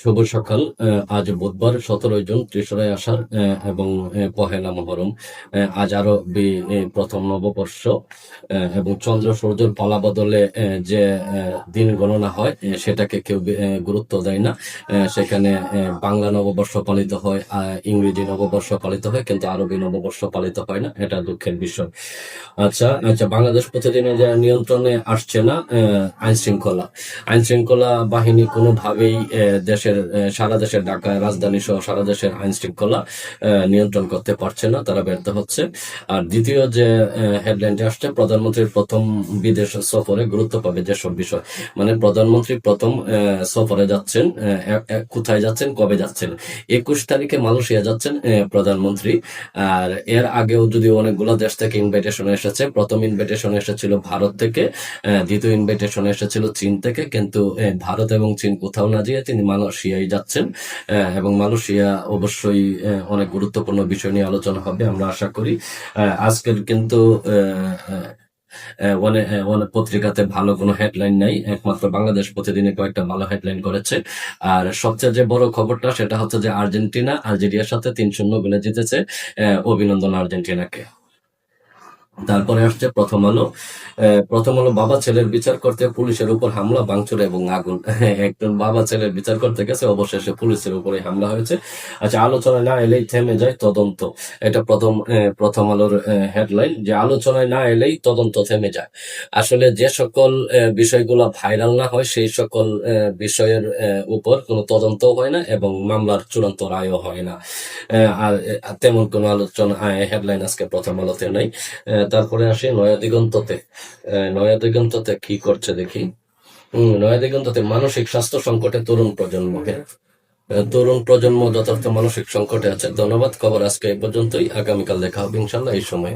শুভ সকাল। আজ বুধবার 17 জুন ত্রিশূরায় আষাঢ় এবং পহেলা মহরম। আজ আরো প্রথম নববর্ষ এবং চন্দ্র সূর্যের পালা বদলে যে দিন গণনা হয় সেটাকে কেউ গুরুত্ব দেয় না। সেখানে বাংলা নববর্ষ পালিত হয়, ইংরেজি নববর্ষ পালিত হয়, কিন্তু আরবি নববর্ষ পালিত হয় না। এটা দুঃখের বিষয়। আচ্ছা আচ্ছা, বাংলাদেশ প্রতিদিনে যে নিয়ন্ত্রণে আসছে না আইন শৃঙ্খলা বাহিনী কোনোভাবেই সারা দেশের ঢাকা রাজধানী সহ সারা দেশের আইন শৃঙ্খলা নিয়ন্ত্রণ করতে পারছে না, তারা ব্যর্থ হচ্ছে। আর দ্বিতীয় যে হেডলাইনটি আসছে, প্রধানমন্ত্রীর প্রথম বিদেশ সফরে গুরুত্ব পাবে যেসব বিষয়, মানে প্রধানমন্ত্রী প্রথম সফরে যাচ্ছেন। কোথায় যাচ্ছেন, কবে যাচ্ছেন? 21 তারিখে মালয়েশিয়া যাচ্ছেন প্রধানমন্ত্রী। আর এর আগেও যদি অনেকগুলো দেশ থেকে ইনভাইটেশন এসেছে। প্রথম ইনভাইটেশন এসেছিল ভারত থেকে, দ্বিতীয় ইনভাইটেশন এসেছিল চীন থেকে, কিন্তু ভারত এবং চীন কোথাও না যেয়ে তিনি মালয়েশিয়ায় যাচ্ছেন। এবং মালয়েশিয়া অবশ্যই অনেক গুরুত্বপূর্ণ বিষয় নিয়ে আলোচনা হবে আমরা আশা করি। আজকের কিন্তু অনেক পত্রিকাতে ভালো কোনো হেডলাইন নাই, একমাত্র বাংলাদেশ প্রতিদিনে কয়েকটা ভালো হেডলাইন করেছে। আর সবচেয়ে যে বড় খবরটা সেটা হচ্ছে যে আর্জেন্টিনা আলজেরিয়ার সাথে 3-0 গোলে জিতেছে। অভিনন্দন আর্জেন্টিনাকে। তারপরে আসছে প্রথম আলো। বাবা ছেলের বিচার করতে পুলিশের উপর হামলা, ভাঙচুর এবং আগুন। একজন বাবা ছেলের বিচার করতে গেছে, অবশেষে পুলিশের উপরে হামলা হয়েছে। আচ্ছা, আলোচনায় না এলেই থেমে যায় তদন্ত। এটা প্রথম আলোর হেডলাইন, যে আলোচনায় না এলেই তদন্ত থেমে যায়। আসলে যে সকল বিষয়গুলো ভাইরাল না হয় সেই সকল বিষয়ের উপর কোনো তদন্ত হয় না এবং মামলার চূড়ান্ত রায়ও হয় না। আর তেমন কোনো আলোচনা হেডলাইন আজকে প্রথম আলোতে নাই। তারপরে আসি নয়াদিগন্ততে কি করছে দেখি। নয়াদিগন্ততে মানসিক স্বাস্থ্য সংকটে তরুণ প্রজন্ম যথার্থ মানসিক সংকটে আছে। ধন্যবাদ। খবর আজকে এই পর্যন্তই। আগামীকাল দেখা হবে ইনশাল্লাহ এই সময়।